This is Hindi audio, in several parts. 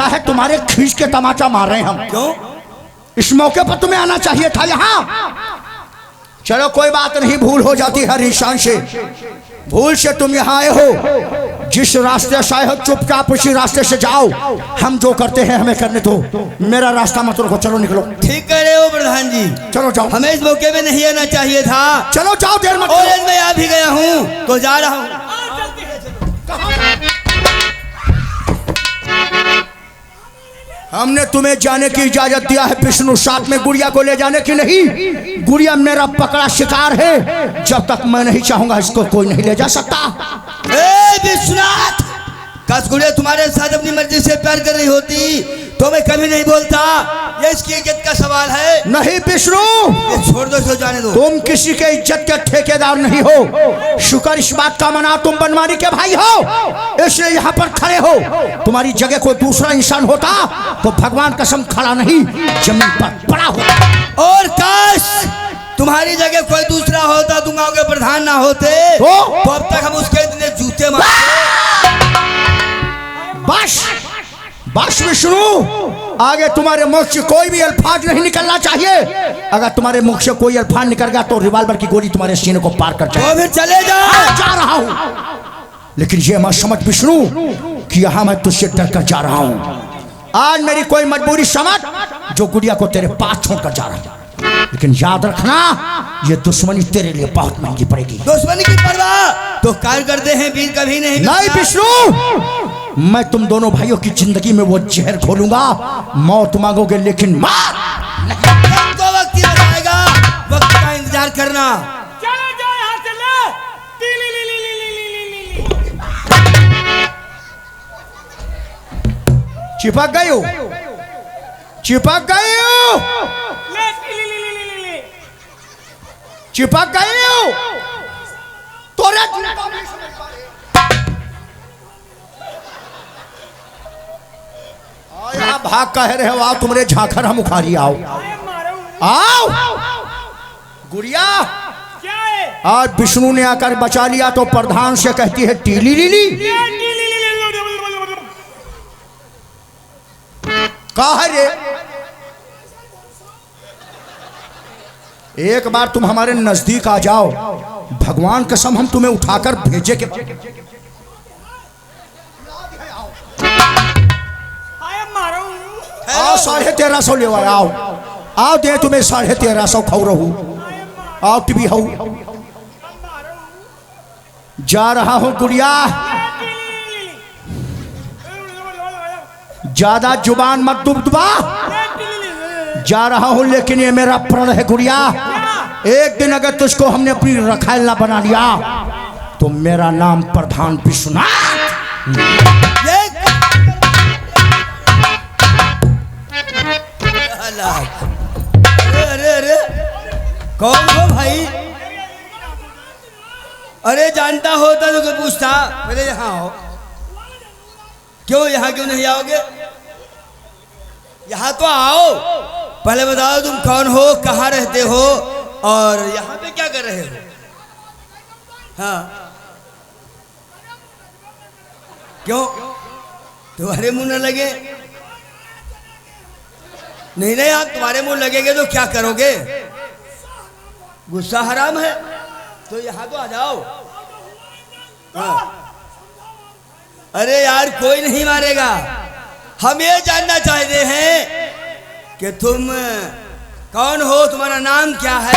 लगता है तुम्हारे खींच के तमाचा मार रहे हैं हम। क्यों? इस मौके पर तुम्हें आना चाहिए था यहाँ। चलो कोई बात नहीं, भूल हो जाती है हर इंसान से। भूल से तुम यहाँ आए हो, जिस रास्ते से आए हो चुपचाप उसी रास्ते से जाओ। हम जो करते हैं हमें करने दो, मेरा रास्ता मत रोको। चलो निकलो। ठीक कह रहे हो प्रधान जी, चलो जाओ। हमें इस मौके में नहीं आना चाहिए था। चलो जाओ, देर मत और करो। मैं आ भी गया हूँ तो जा रहा हूँ। हमने तुम्हें जाने की इजाजत दिया है विष्णु, साथ में गुड़िया को ले जाने की नहीं। गुड़िया मेरा पकड़ा शिकार है, जब तक मैं नहीं चाहूंगा इसको कोई नहीं ले जा सकता। ए विश्वनाथ, काश गुड़िया तुम्हारे साथ अपनी मर्जी से प्यार कर रही होती तो मैं कभी नहीं बोलता। ये इसकी इज्जत का सवाल है। नहीं विष्णु, छोड़ दो, इसको जाने दो। तुम किसी के इज्जत के ठेकेदार नहीं हो। शुक्र इस बात का मना, तुम बनवारी के भाई हो, इसलिए यहाँ पर खड़े हो। तुम्हारी जगह कोई दूसरा इंसान होता तो भगवान कसम खड़ा नहीं जमीन पर पड़ा होता। और काश तुम्हारी जगह कोई दूसरा होता, तुम गाँव के प्रधान ना होते तो अब तक हम उसके इतने जूते मारते। बस बस विष्णु, आगे तुम्हारे मुख से कोई भी अल्फाज नहीं निकलना चाहिए। अगर तुम्हारे मुख से कोई अल्फाज निकल गया तो रिवाल्वर की गोली तुम्हारे सीने को पार कर जाए। तो फिर चले जाओ। जा रहा हूं, लेकिन ये मत समझ विष्णु कि यहां मैं तुझसे डर कर जा रहा हूं। आज मेरी कोई मजबूरी समझ जो गुड़िया को तेरे पास छोड़कर जा रहा हूं, लेकिन याद रखना ये दुश्मनी तेरे लिए बहुत महंगी पड़ेगी। दुश्मनी की परवाह तो कार करते हैं वीर कभी नहीं विष्णु, मैं तुम दोनों भाइयों की जिंदगी में वो जहर खोलूंगा। मौत मांगोगे लेकिन मार नहीं। तो वक्त ही बताएगा, वक्त का इंतजार करना। चलो जाओ यहाँ से, चिपक गई हो, चिपक गई हो, चिपक गई हो। तोरे यहाँ भाग कह रहे हो, आओ तुम्हारे झांखर हम उखाड़ी। आओ आओ गुड़िया। क्या है? आज विष्णु ने आकर बचा लिया तो प्रधान से कहती है टीली लीली। कहा है रे, एक बार तुम हमारे नजदीक आ जाओ, भगवान कसम हम तुम्हें उठाकर भेजे के। आओ 1350 ले आओ, आओ दे तुम्हें 1350 खाऊ रहू। आओ टीवी हाउ, जा रहा हूं गुड़िया। ज्यादा जुबान मत दुबदुबा। जा रहा हूं लेकिन ये मेरा प्रण है गुड़िया। एक दिन अगर तुझको हमने अपनी रखाल ना बना लिया तो मेरा नाम प्रधान विश्वनाथ। अरे अरे कौन हो भाई? अरे जानता होता तो क्यों पूछता? मेरे यहाँ हो। क्यों यहाँ क्यों नहीं आओगे? यहाँ तो आओ। पहले बताओ तुम कौन हो, कहाँ रहते हो और यहाँ पे क्या कर रहे हो? हाँ क्यों तुम्हारे मुंह न लगे? नहीं नहीं, आप तुम्हारे मुंह लगेंगे तो क्या करोगे? गुस्सा हराम है। तो यहाँ तो आ जाओ। हाँ। अरे यार कोई नहीं मारेगा। हम ये जानना चाहते हैं कि तुम कौन हो, तुम्हारा नाम क्या है?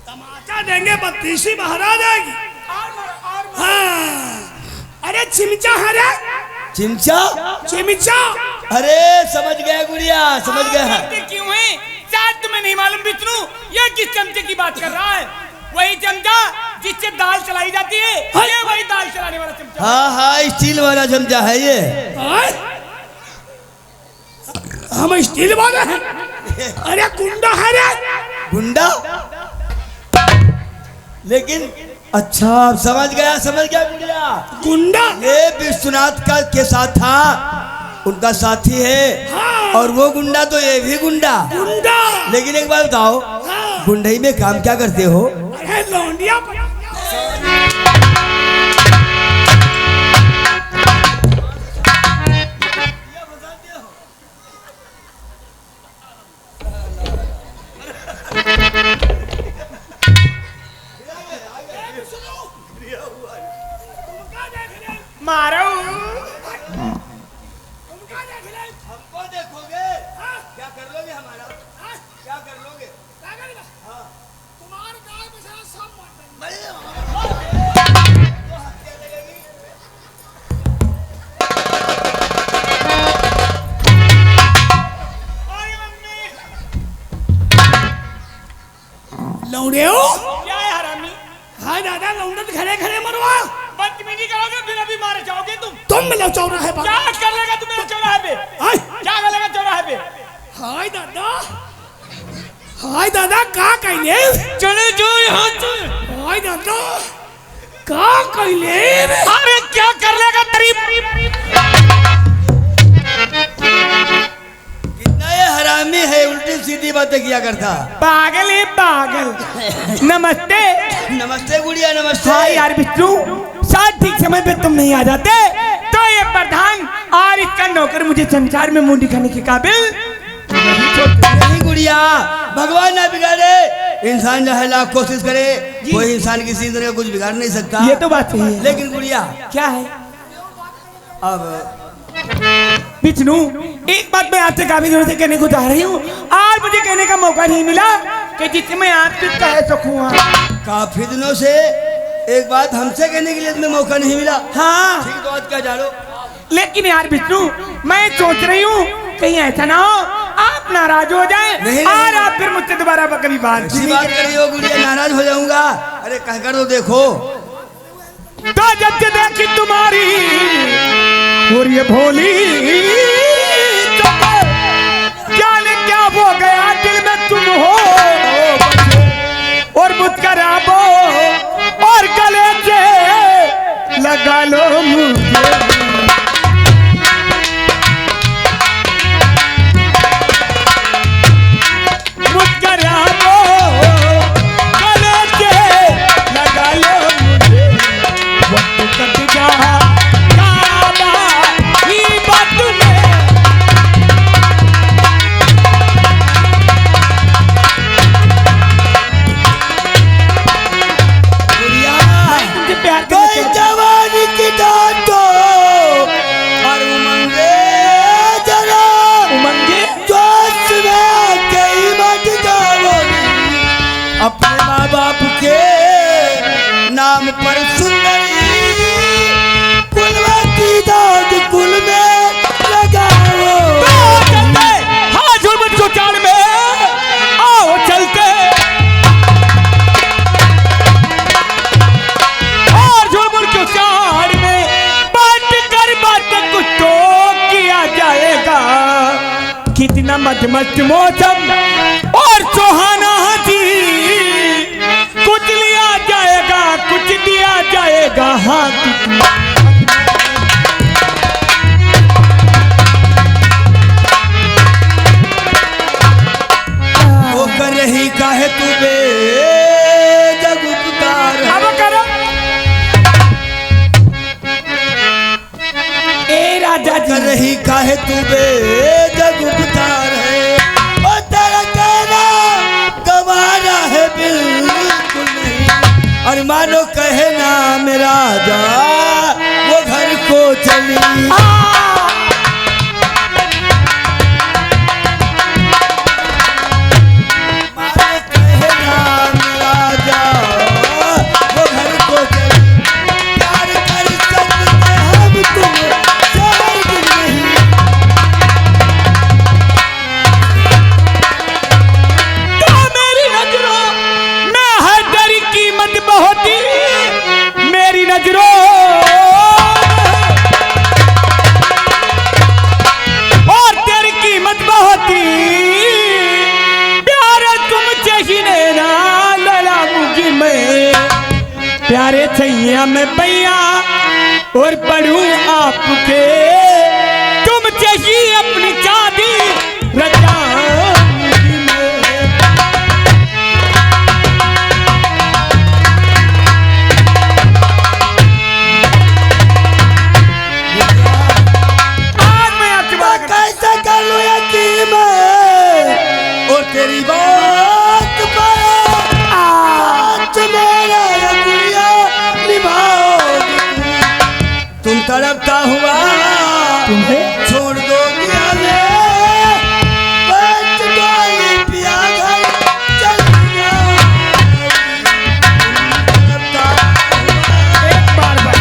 तमाचा देंगे, बत्तीसी महाराज आएगी। हाँ। अरे चिमचा है रे, चिमचा चिमचा। अरे समझ गया गुड़िया, समझ गया। क्यों है? शायद तुम्हें नहीं मालूम विष्णु, ये किस चमचे की बात कर रहा है? वही चमचा जिससे दाल चलाई जाती है, ये वही दाल चलाने वाला चमचा। हाँ हाँ, स्टील वाला चमचा है ये। हम स्टील वाले हैं? अरे गुंडा है रे। गुंडा? लेकिन अच्छा समझ गया गुड़िया। गुंडा ये विश्वनाथ का के साथ था उनका साथी है। हाँ। और वो गुंडा तो ये भी गुंडा। गुंडा। लेकिन एक बात बताओ, हाँ। गुंडई में काम क्या करते हो? अरे लौंडिया मारो हमको देखोगे? क्या कर लोगे हमारा? क्या कर लोगे? तुम्हारे गाय में सारा सब मर लौंडे हो? क्या है हरामी? हाँ दादा, लौंडे तो खड़े खड़े मरवा। बदतमीजी करोगे फिर अभी मारे जाओगे तुम मिलो चौराहे पर। क्या कर लेगा तुम मेरे चौराहे पे? हाय क्या कर लेगा चौराहे पे? हाय दादा, हाय दादा, का कइले? चले जाओ यहाँ से। हाय दादा, का कइले? अरे क्या कर लेगा तेरी? कितना ये हरामी है, उल्टी सीधी बातें किया करता। पागल है पागल। नमस्ते। नमस्ते गुड़िया, नमस्ते। हाँ यार विष्णु, शायद ठीक समय पे तुम नहीं आ जाते तो ये प्रधान और इसका नौकर मुझे संसार में मुंह दिखाने के काबिल नहीं गुड़िया, भगवान ना बिगाड़े, इंसान चाहे लाख कोशिश करे, कोई इंसान किसी तरह का कुछ बिगाड़ नहीं सकता। ये तो बात सही है। लेकिन गुड़िया क्या है अब विष्णु, एक बात मैं आपसे काफी दिनों से कहने को चाह रही हूँ, आज मुझे कहने का मौका नहीं मिला कि जिससे मैं आपसे कह सकूँ। काफी दिनों से एक बात हमसे कहने के लिए तुम्हें मौका नहीं मिला। हाँ ठीक, तो आज क्या जानो। लेकिन यार विष्णु, मैं सोच रही हूँ कहीं ऐसा ना हो आप नाराज हो जाए नहीं, और आप फिर मुझसे दोबारा कभी बात ऐसी नहीं बात करें। करी हो गुड़िया, नाराज हो जाऊंगा। अरे कहकर तो देखो। तो जब से देखी तुम्हारी और ये भोली जाने क्या हो गया दिल में तुम हो और मुस्कराबो और गले से लगा लो मुझे। मुस्कराबो गले से लगा लो मुझे। वक्त कट जा काबा ही बात में। गुड़िया तुमसे प्यार कोई करना जवानी की डांटो और उमंगे जरा, उमंगे जोश में कई मत जाओगी। अपने माँ बाप के नाम पर सुंदरी कुलवती दाग कुल में लगाओ। हाँ झुलमुट को चाल में आओ चलते और झुलमुट को चाल में बात कर बात कुछ तो किया जाएगा। कितना मधुमस्त मौसम और सुहाना जी, कुछ लिया जाएगा कुछ दिया जाएगा। हाँ वो कर रही काहे तू बे जग उपकार है। अब करो ए राजा कर जी। रही काहे तू बे जग उपकार है। ओ तेरा कहना गवारा है बिल्कुल नहीं। और मानो कहे ना मेरा जा वो घर को चली। मानो कहे ना मेरा जा वो घर को चली। प्यार कर सकते हम तुम स्वर्ग नहीं। तो मेरी नजरों में है तेरी कीमत बहुत ही, मेरी नजरों और तेरी कीमत बहुत ही। प्यारे तुमसे ही नैना लड़ा मुझी मैं, प्यारे छैया में भैया और पढ़ूं आपके तुमसे यही अपनी शादी रचाऊंगी मैं। आज मैं आपकी बात कैसे कर लो यकीन और तेरी बात पर आज मेरा ये गुड़िया निभाओगी तुम तड़पता हुआ तुम्हें छोड़ दो दिया में बच गई पिया घर चल तड़पता एक बार बस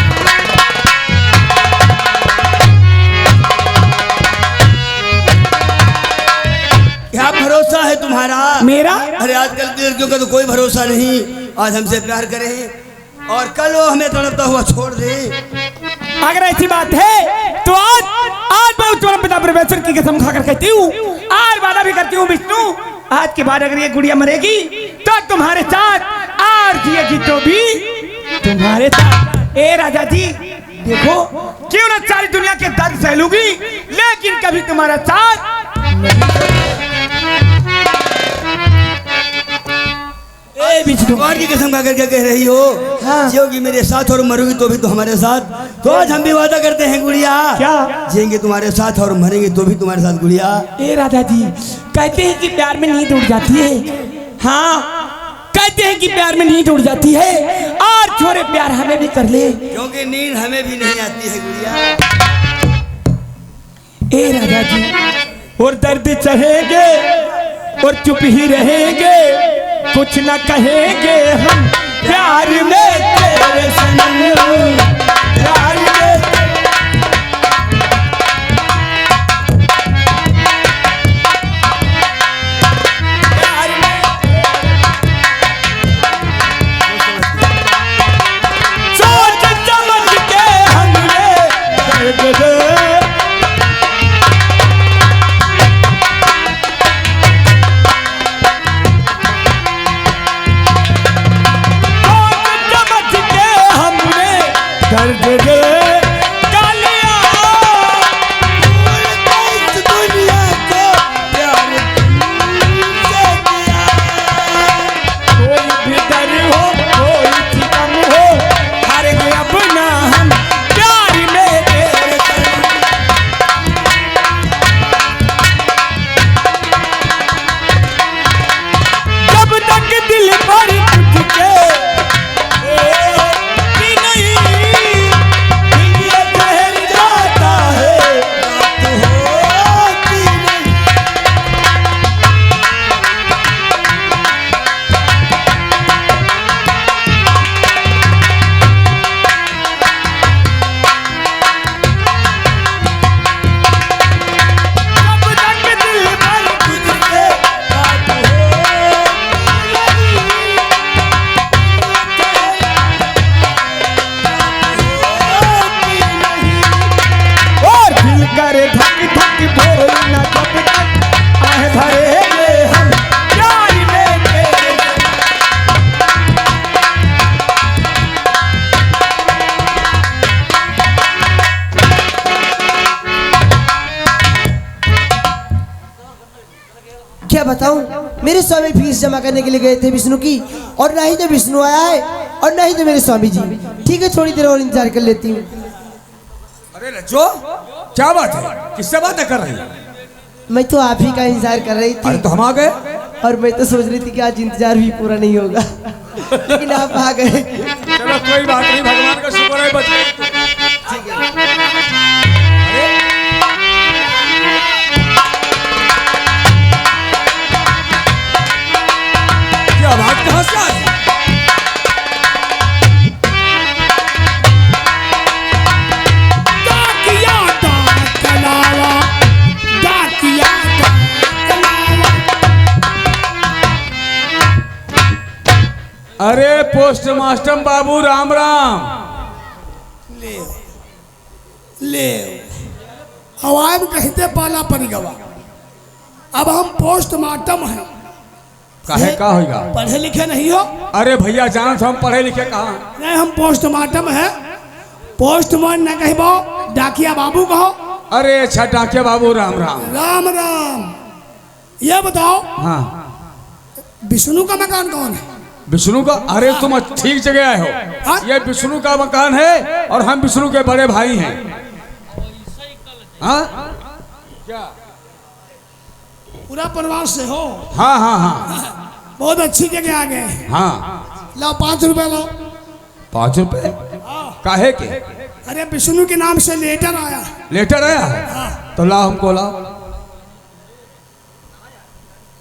क्या भरोसा है तुम्हारा मेरा अरे आजकल की लड़कियों का तो कोई भरोसा नहीं आज हमसे प्यार करे और कल वो हमें तड़पता हुआ छोड़ दे अगर ऐसी बात है तो आज आज मैं तुम्हारे पिता परमेश्वर की कसम खाकर कहती हूँ आज वादा भी करती हूँ विष्णु आज के बाद अगर ये गुड़िया मरेगी तो तुम्हारे साथ और जिएगी तो भी तुम्हारे साथ। ए राजा जी देखो क्यों ना सारी दुनिया के दर्द सह लूंगी लेकिन कभी तुम्हारा साथ ए विष्णु भगवान की कसम खाकर क्या कह रही हो हाँ। जियोगी मेरे साथ और मरोगी तो भी तो हमारे साथ तो आज हम भी वादा करते हैं गुड़िया क्या? जिएंगे तुम्हारे साथ और मरेंगे तो भी तुम्हारे साथ गुड़िया ए राधा जी कहते हैं कि प्यार में नींद उड़ जाती है। हाँ कहते हैं कि प्यार में नींद उड़ जाती है और छोरे प्यार हमें भी कर ले। क्योंकि नींद हमें भी नहीं आती है गुड़िया ए राधा जी और दर्द सहेंगे और चुप ही रहेंगे कुछ न कहेंगे हम प्यार में तेरे सनम प्यार में प्यार में सोच समझ के हमने दर्द दे दर्द दे डालिया इस दुनिया को प्यार तुमसे किया कोई भी डर हो कोई सितम हो हर अपना हम प्यार में तेरे जब तक दिल पर तुझके करे धक धक बोलना जब तक आए भरेंगे हम प्यार में तेरे क्या बताऊं मेरे स्वामी फीस जमा करने के लिए गए थे विष्णु की और ना ही तो विष्णु आया है और ना ही तो मेरे स्वामी जी। ठीक है थोड़ी देर और इंतजार कर लेती हूँ। अरे लज्जो क्या बात है किससे बातें कर रही है? मैं तो आप ही का इंतजार कर रही अरे थी तो हम आ गए और मैं तो सोच रही थी कि आज इंतजार भी पूरा नहीं होगा लेकिन आप आ गए। चलो कोई बात नहीं भगवान का शुक्र है बचे। क्या आवाज कहाँ से आई? डाकिया डाक कलावा डाकिया डाक कलावा अरे पोस्ट मास्टर बाबू राम राम। ले हवाई कहते पाला परिगवा अब हम पोस्टमार्टम हैं। काहे का होगा? पढ़े लिखे नहीं हो? अरे भैया जान हम पढ़े लिखे कहाँ? नहीं हम पोस्टमार्टम है। पोस्टमैन न कहबो डाकिया बाबू कहो अरे अच्छा डाकिया बाबू राम राम। राम राम। ये बताओ हाँ विष्णु का मकान कौन है? विष्णु का? अरे तुम ठीक जगह आए हो। हाँ? ये विष्णु का मकान है और हम विष्णु के बड़े भाई हैं। हाँ पूरा परिवार से हो? हाँ हाँ हाँ बहुत अच्छी जगह आ गए। हाँ। लो 5 रुपए लो। 5 रुपए काहे के? अरे विष्णु के नाम से लेटर आया। लेटर आया है तो लाओ, हमको लाओ।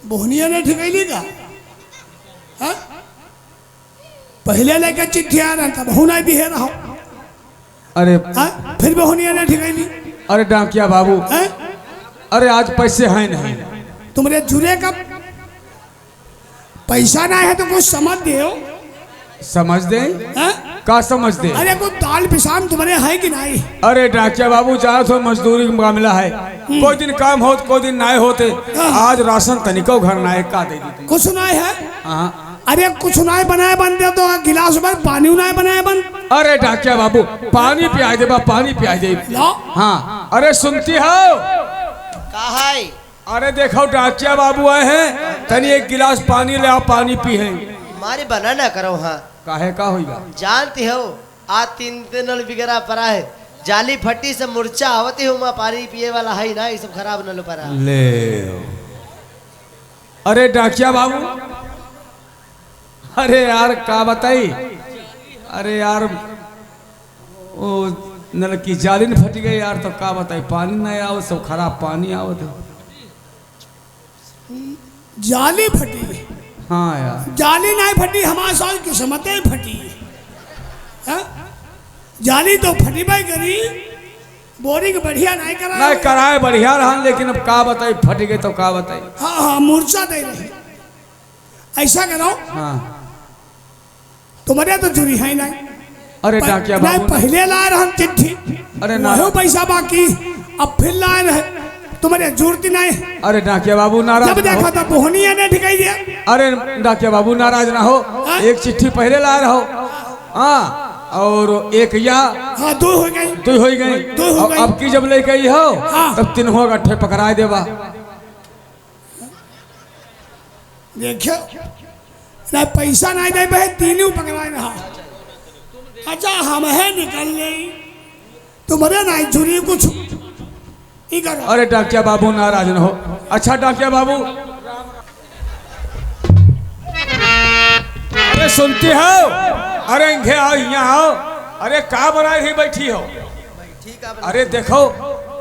बोहनिया ने ठिकैली का? हाँ? पहले लेकर चिट्ठी आ रहा था, बहुना भी है रहा। अरे हाँ? फिर बहुनिया ने ठिकैली। अरे डाकिया बाबू, हाँ? अरे आज पैसे हैं नहीं। तुम्हारे जुरे का पैसा ना है तो कुछ समझ दे। समझ दे? हाँ? का समझ दे? अरे कुछ दाल पिसान तुम्हारे है कि नहीं? अरे डाकिया बाबू जाना तो मजदूरी का मामला है, कोई दिन काम हो कोई दिन नाए होते। आज राशन तनिको घर नाए का दे दी। कुछ नहीं है? हाँ। अरे कुछ नहीं बनाए बन दे तो गिलास भर पानी नहीं बनाए बन। अरे डाकिया बाबू पानी पिया दे बा, पानी पिया दे। लो। हाँ अरे सुनती हो? कहा है? अरे देखो डाकिया बाबू आए हैं, तनी एक गिलास पानी ले आओ, पानी पी है। मारे बना ना करो। हाँ काहे का होगा? जानती हो आज 3 दिन बिगड़ा पड़ा है, जाली फटी से मूर्छा आवती हूँ मैं, पानी पिए वाला है ना, ये सब खराब न लो पड़ा। ले अरे डाकिया बाबू, अरे यार का बताई? अरे यार वो नल की जाली न फट गई यार, तो का बताई? पानी नहीं आओ, सब खराब पानी आओ तो। जाली फटी? हाँ यार जाली नहीं फटी, हमारे साल किस्मत ही फटी। हाँ? जाली तो फटी भाई करी, बोरिंग बढ़िया नहीं करा। नहीं कराए बढ़िया रहा, लेकिन अब का बताई फट गई तो का बताई। हाँ हाँ मूर्छा दे रही। ऐसा करो हाँ तुम्हारे तो जुरी है नहीं। अरे डाकिया नहीं बाबू, पहले लाए रहे चिट्ठी, अरे ना। वही पैसा बाकी, अब फिर लाए रहे, तुम्हारे जरूरत नहीं। अरे डाकिया बाबू नाराज जब ना हो। देखा था बोहनिया ने ठिकाई दिया। अरे डाकिया बाबू नाराज ना हो, एक चिट्ठी पहले ला रहो। हाँ और एक या हाँ 2 हो गई। 2 हो गई। दो हो गई। अब की जब लेके आई हो हाँ। तब 3 हो गट्ठे पकड़ाए देवा। देखियो ना पैसा नहीं दे बहे, तीनों पकड़ाए रहा। अच्छा हम है निकल गई, तुम्हारे नहीं जुरी कुछ ही करो। अरे डाकिया बाबू नाराज न हो। अच्छा डाकिया बाबू, अरे सुनती हो? अरे इन्हें आओ, यहाँ आओ। अरे का बनाई ही बैठी हो? अरे देखो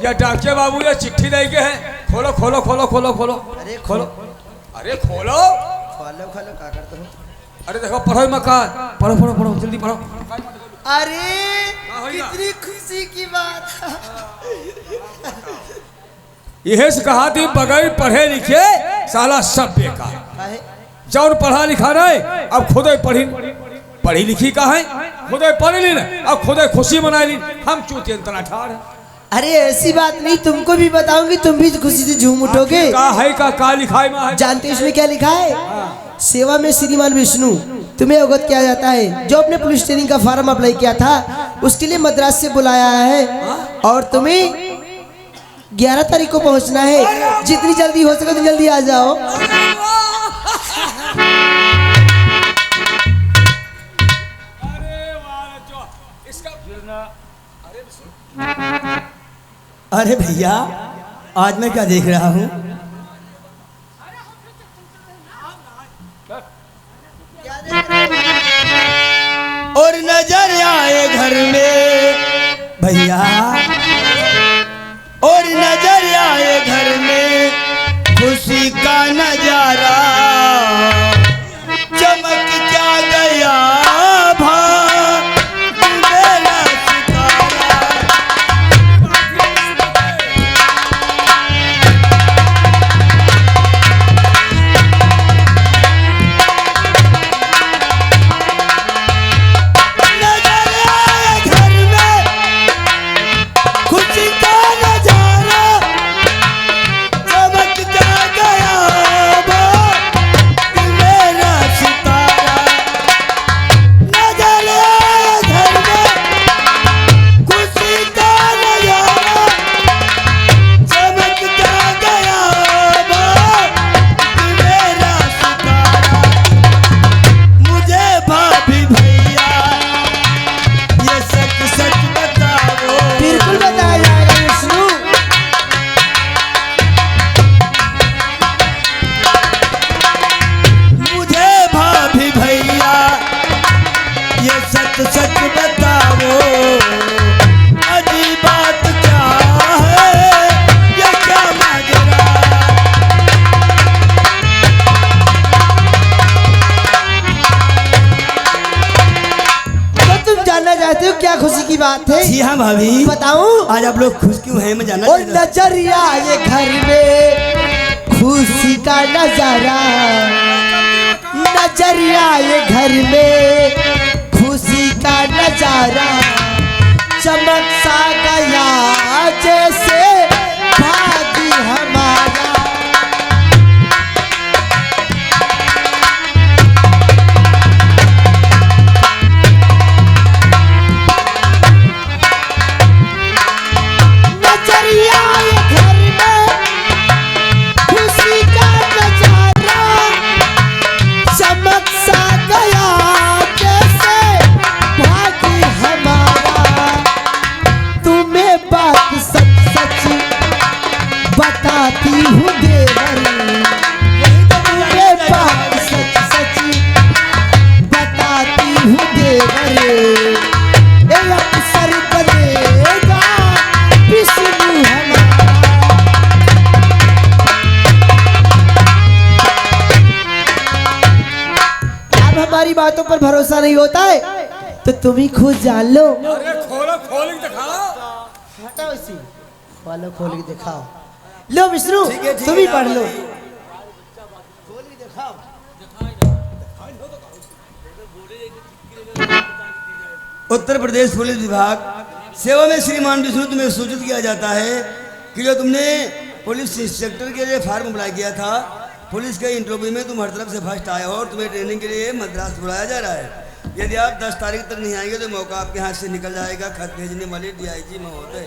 ये डाकिया बाबू ये चिट्ठी दे के है। खोलो खोलो खोलो खोलो खोलो। अरे खोलो, अरे खोलो। खोलो खोलो क्या करते हो? अरे देखो पढ़ो मकान, पढ़ो पढ़ो पढ़ो जल्दी पढ़ो। अरे कितनी खुशी की बात। यह से कहा थी बगैर पढ़े लिखे साला सब बेकार। काहे? जौन पढ़ा लिखा रहे अब खुदे पढ़ी लिखी का है, खुदे पढ़ ली ना, अब खुदे खुशी मना ली। हम चूतियन तना ठाड़। अरे ऐसी बात नहीं, तुमको भी बताऊंगी, तुम भी खुशी से झूम उठोगे। का है का लिखाई में है? जानते हो इसमें क्या लिखा है? सेवा में श्रीमान विष्णु तुम्हें अवगत किया जाता है, जो अपने पुलिस ट्रेनिंग का फॉर्म अप्लाई किया था उसके लिए मद्रास से बुलाया है और तुम्हें 11 तारीख को पहुंचना है। जितनी जल्दी हो सके उतनी जल्दी आ जाओ। अरे भैया आज मैं क्या देख रहा हूँ? और नजर आए घर में भैया, और नजर आए घर में खुशी का नजारा, चमक क्या गया मेरा सितारा। नजर आए घर में चाहते हो, क्या खुशी की बात है? जी हाँ भाभी, बताऊं? आज आप लोग खुश क्यों हैं, मैं जानना और चाहता हूं। नजरिया ये घर में खुशी का नजारा, नजरिया ये घर में खुशी का नजारा, चमक सा गया जैसे भागी हमारा। नजरिया ये घर में खुशी का नजारा, चमक सा गया जैसे भागी हमारा। तुम्हें बात सच सच बताती हूँ देवर, तुम्हें बात सच सच बताती हूँ देवर, ये अक्सर बनेगा विष्णु हमारा। अब हमारी बातों पर भरोसा नहीं होता है तो तुम ही खुद जान लो। अरे खोलो खोल के दिखाओ। हटाओ इसी, खोलो खोल के दिखाओ। लो विष्णु, तुम ही पढ़ लो। उत्तर प्रदेश पुलिस विभाग सेवा में श्रीमान विष्णु, तुम्हें सूचित किया जाता है कि जो तुमने पुलिस इंस्पेक्टर के लिए फॉर्म अप्लाई किया था, पुलिस के इंटरव्यू में तुम हर तरफ से फर्स्ट आए हो और तुम्हें ट्रेनिंग के लिए मद्रास बुलाया जा रहा है। यदि आप 10 तारीख तक नहीं आएंगे तो मौका आपके हाथ से निकल जाएगा। खत भेजने वाले DIG महोदय।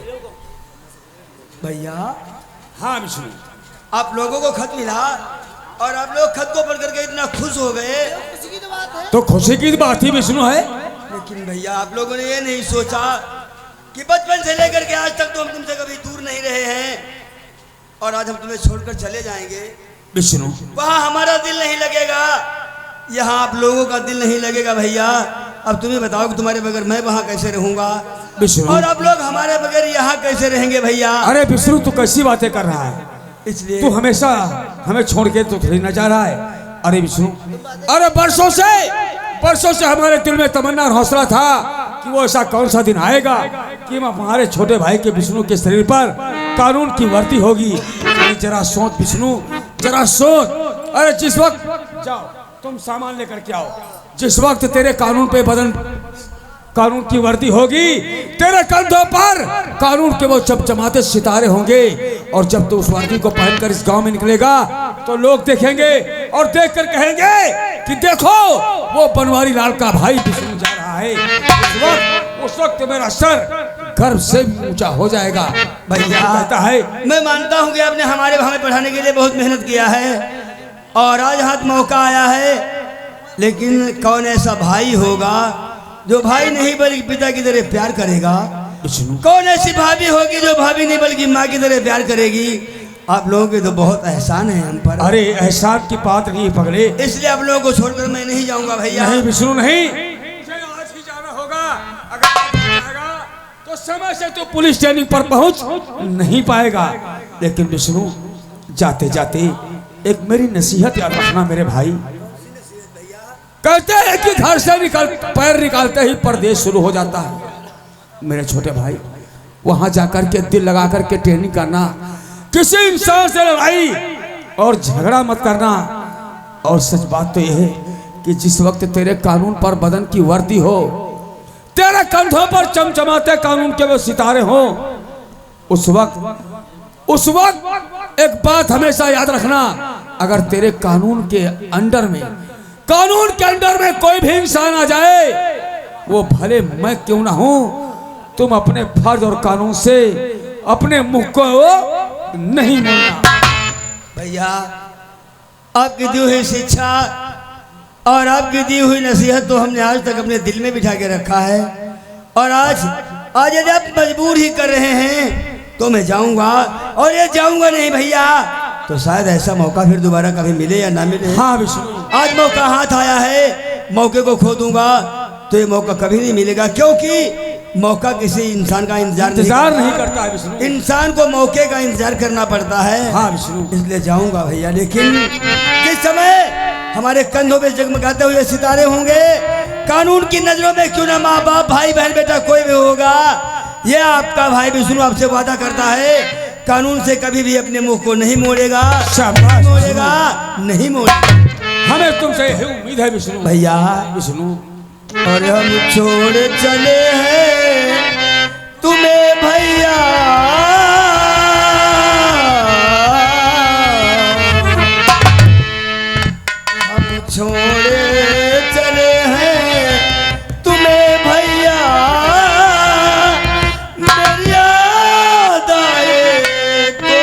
भैया, हाँ विष्णु, आप लोगों को खत मिला और आप लोग खत को पढ़ करके इतना खुश हो गए, तो खुशी की बात ही विष्णु है। लेकिन भैया आप लोगों ने ये नहीं सोचा कि बचपन से लेकर के आज तक तो हम तुमसे कभी दूर नहीं रहे हैं और आज हम तुम्हें छोड़कर चले जाएंगे। विष्णु, वहाँ हमारा दिल नहीं लगेगा, यहाँ आप लोगों का दिल नहीं लगेगा। भैया अब तुम्हें बताओ कि तुम्हारे बगैर मैं वहाँ कैसे रहूंगा विष्णु, और आप लोग हमारे बगैर यहाँ कैसे रहेंगे भैया। अरे विष्णु तू कैसी बातें कर रहा है? इसलिए तू हमेशा हमें छोड़ के तो थोड़ी न जा रहा है। अरे विष्णु, अरे बरसों से हमारे दिल में तमन्ना और हौसला था कि वो ऐसा कौन सा दिन आएगा कि हमारे छोटे भाई के विष्णु के शरीर पर कानून की वर्दी होगी। अरे जरा सोच विष्णु, जरा सोच। अरे जिस वक्त, जाओ तुम सामान लेकर के आओ, जिस वक्त तेरे कानून पे बदन कानून की वर्दी होगी, तेरे कंधों पर कानून के वो चमचमाते सितारे होंगे और जब तू उस वर्दी को पहनकर इस गांव में निकलेगा तो लोग देखेंगे और देखकर कहेंगे कि देखो वो बनवारी लाल का भाई विष्णु जा रहा है। उस वक्त मेरा सर गर्व से ऊंचा हो जाएगा। भैया कहता है, मैं मानता हूँ कि आपने हमारे हमें पढ़ाने के लिए बहुत मेहनत किया है और आज हाथ मौका आया है, लेकिन कौन ऐसा भाई होगा जो भाई नहीं बल्कि पिता की तरह प्यार करेगा? विष्णु, कौन ऐसी भाभी होगी जो भाभी नहीं बल्कि माँ की तरह प्यार करेगी? आप लोगों के तो बहुत एहसान है हम पर। अरे एहसान की बात नहीं पगले, इसलिए आप लोगों को छोड़कर मैं नहीं जाऊंगा भैया। नहीं विष्णु नहीं, मुझे आज ही जाना होगा। अगर आज नहीं जाएगा तो समय से तो पुलिस ट्रेनिंग पर पहुंच नहीं पाएगा। लेकिन विष्णु, जाते जाते एक मेरी नसीहत याद रखना मेरे भाई। कहते हैं कि घर से पैर निकालते ही परदेश शुरू हो जाता है। मेरे छोटे भाई, वहां जाकर के दिल लगा करके ट्रेनिंग करना, किसी इंसान से लड़ाई और झगड़ा मत करना। और सच बात तो यह है कि जिस वक्त तेरे कानून पर बदन की वर्दी हो, तेरे कंधों पर चमचमाते कानून के वो सितारे हो, उस वक्त एक बात हमेशा याद रखना, अगर तेरे कानून के अंडर में कोई भी इंसान आ जाए, वो भले मैं क्यों ना हूं, तुम अपने फर्ज और कानून से अपने मुख को नहीं मोड़ना। भैया आपकी दी हुई शिक्षा और आपकी दी हुई नसीहत तो हमने आज तक अपने दिल में बिठा के रखा है और आज यदि आप मजबूर ही कर रहे हैं तो मैं जाऊंगा, और ये जाऊंगा नहीं भैया तो शायद ऐसा मौका फिर दोबारा कभी मिले या ना मिले। हाँ विष्णु, आज मौका हाथ आया है, मौके को खो दूंगा तो ये मौका कभी नहीं मिलेगा, क्योंकि मौका किसी इंसान का इंतजार नहीं करता है विष्णु, इंसान को मौके का इंतजार करना पड़ता है। हाँ विष्णु, इसलिए जाऊंगा भैया, लेकिन किस समय हमारे कंधों पे जगमगाते हुए सितारे होंगे, कानून की नजरों में क्यों ना माँ बाप भाई बहन बेटा कोई भी होगा, ये आपका भाई विष्णु आपसे वादा करता है कानून से कभी भी अपने मुंह को नहीं मोड़ेगा, शाबाश। नहीं मोड़ेगा। हमें तुमसे यही उम्मीद है विष्णु। भैया विष्णु और हम छोड़ चले हैं तुम्हें भैया, हम छोड़े चले हैं तुम्हें भैया, मेरी याद आए तो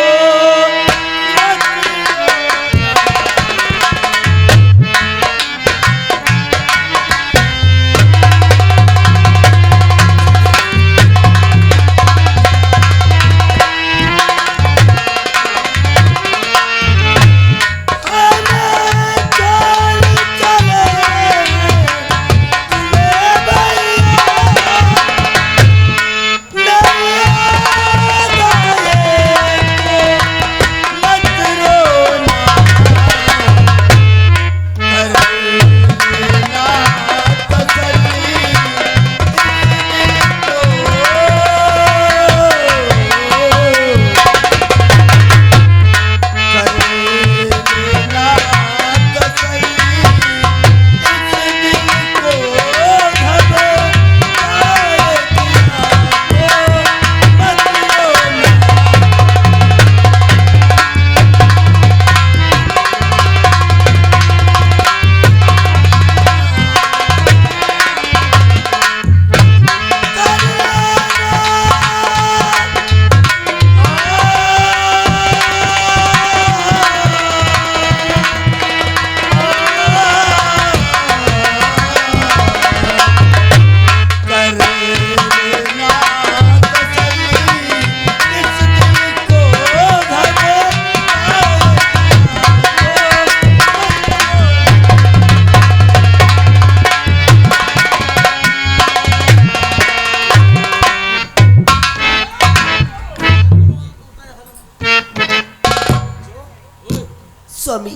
स्वामी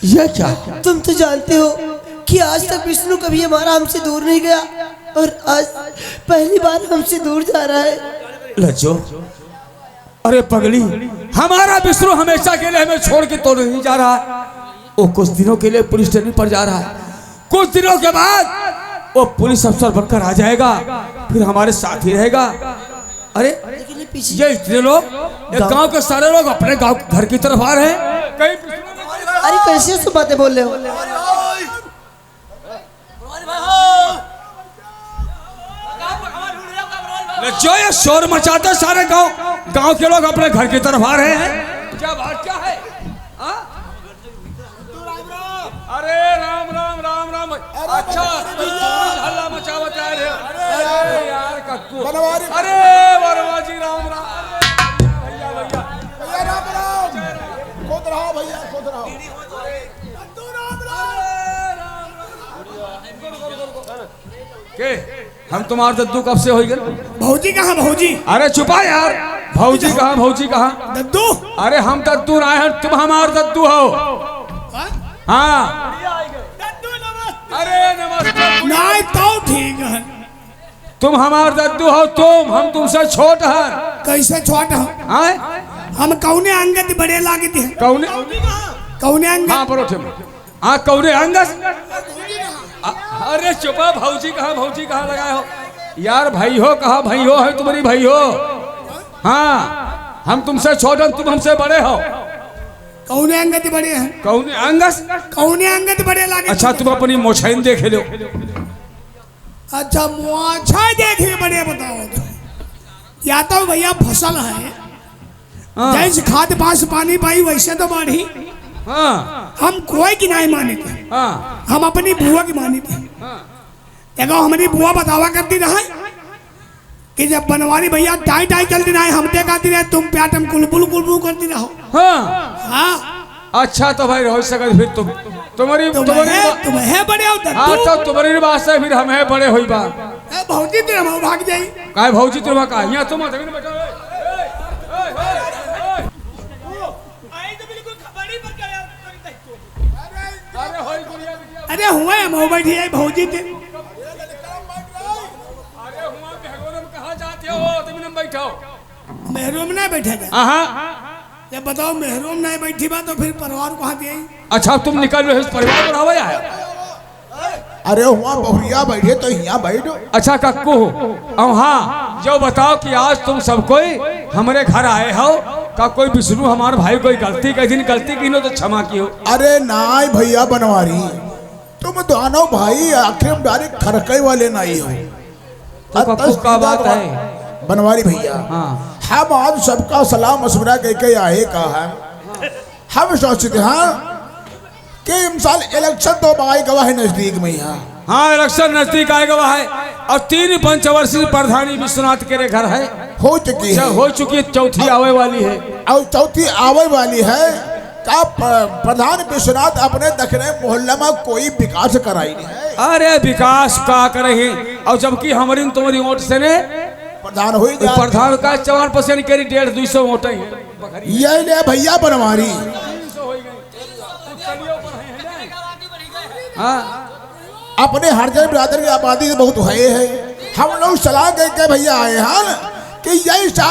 ये क्या? तुम तो जानते हो कि आज तक विष्णु कभी हमारा हमसे दूर नहीं गया और आज पहली बार हमसे दूर जा रहा है। लज्जो, अरे पगली, हमारा विष्णु हमेशा के लिए हमें छोड़ के तो नहीं जा रहा है। वो कुछ दिनों के लिए पुलिस ट्रेनिंग पर जा रहा है, कुछ दिनों के बाद वो पुलिस अफसर बनकर आ जाएगा, फिर हमारे साथ ही रहेगा। अरे लेकिन ये पीछे ये इतने लोग, एक गांव के सारे लोग अपने गांव घर की तरफ आ रहे हैं। कहीं अरे कैसे सब बातें बोल रहे हो? जो ये शोर मचाते सारे गांव के लोग अपने घर की तरफ आ रहे हैं, क्या बात क्या है? हाँ? अरे राम राम राम राम। अच्छा हल्ला मचा रहे हो? अरे यार कक्कू, अरे वर्मा जी राम राम। भैया भैया राम राम, खुद रहो भैया, खुद रहो। के हम तुम्हारे दद्दू कब से हो गए? भौजी कहाँ भौजी? अरे चुपा यार, भौजी कहाँ भौजी कहाँ? दद्दू अरे हम दद्दू राय हैं, तुम हमारे दद्दू हो। हाँ अरे नमस्ते। नहीं तो ठीक है, तुम हमारे दद्दू हो, हम तुमसे छोट हैं। कैसे छोटा हो? हाँ हम कौने अंगत बड़े लागते हैं? कौने? कौने अंगत? हाँ परोठे में। हाँ कौने अंगस? अरे चुपा, भौजी कहाँ लगाए हो यार? भाई हो कहा, भाई हो है तुम्हारी भाई हो। हाँ हम तुमसे छोटे, तुम हमसे बड़े हो। कौने अंगत बड़े हैं? कौने अंगस? कौने अंगत बड़े लागे? अच्छा तुम अपनी मोछैन देख लो। अच्छा मुआछा देखे बड़े बताओ तो। या तो भैया फसल है, हाँ जैसे खाद पास पानी पाई वैसे तो बाढ़ी। हाँ हम कोई की नहीं माने थे, हाँ हम अपनी बुआ की मानी थे। देखो हमारी बुआ बतावा करती रहे कि जब बनवारी भैया टाई टाई चलती रहे, हम कहती रहे तुम प्याटम कुलबुल कुलबुल करती रहो। हाँ। हाँ अच्छा तो भाई रहो सकत, फिर तुम्हारी तुम्हें बड़े हो हाँ तो तुम्हारी बात से फिर हमें बड़े हुई बात। भौजी तेरे हम भाग जाई। काय भौजी तुम का यहाँ तुम अरे हुए हम बैठी है भौजी थे। में बैठो। महरूम ना बैठे थे। जब बताओ महरूम नहीं बैठी बा तो फिर परिवार कहाँ दिए? अच्छा तुम निकल रहे हो परिवार बनावे आया। अरे हुआ बहुरिया बैठे तो यहाँ बैठो। अच्छा कक्कू अब हाँ जो बताओ कि आज तुम सब कोई हमारे घर आए हो का कोई विष्णु हमारे भाई कोई गलती कहीं दिन गलती की हो तो क्षमा की हो। अरे नाय भैया बनवारी, तुम दोनों भाई आखिर डायरेक्ट खरकई वाले नहीं हो। तो कक्कू का बात है बनवारी भैया, हाँ हम आज सबका सलाम मशवरा करके आए का है। हम सोचते हैं कि इस साल इलेक्शन तो आए गवाह है नजदीक में यहाँ। हाँ इलेक्शन नजदीक आएगा वह है और 3 पंचवर्षीय प्रधानी विश्वनाथ के घर है हो चुकी है, हो चुकी है, चौथी आवे वाली है और चौथी आवे वाली है। का प्रधान विश्वनाथ अपने दक्षिण मोहल्ला में कोई विकास कराई नहीं है। अरे विकास का करेंगे और जबकि हमारी तुम्हारी वोट से ने प्रधान हुई प्रधान का 54% करी 150-200 वोट है। ये ले भैया बनवारी, अपने हरजन बिरादर की आबादी बहुत है। हम लोग सलाह करके भैया आए हैं कि यही साल